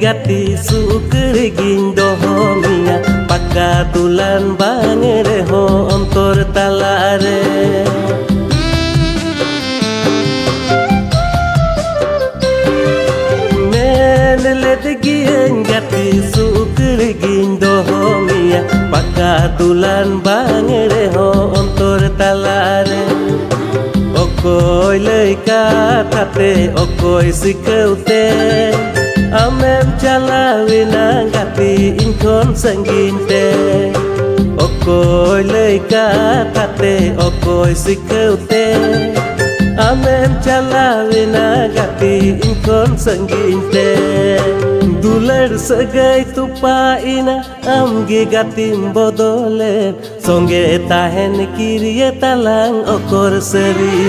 gati sukri gin doho miya paka tulan bang reho ontor talare men led gien gati sukri gin doho miya paka tulan bang reho ontor talare okoy lay katate okoy sikaute amem chalawina gati inkon sanginte okoy lay katate okoy sikaute amem chalawina gati inkon sanginte dular sagai tupaina amge gatim bodole songe tahen kiriye talang okor seri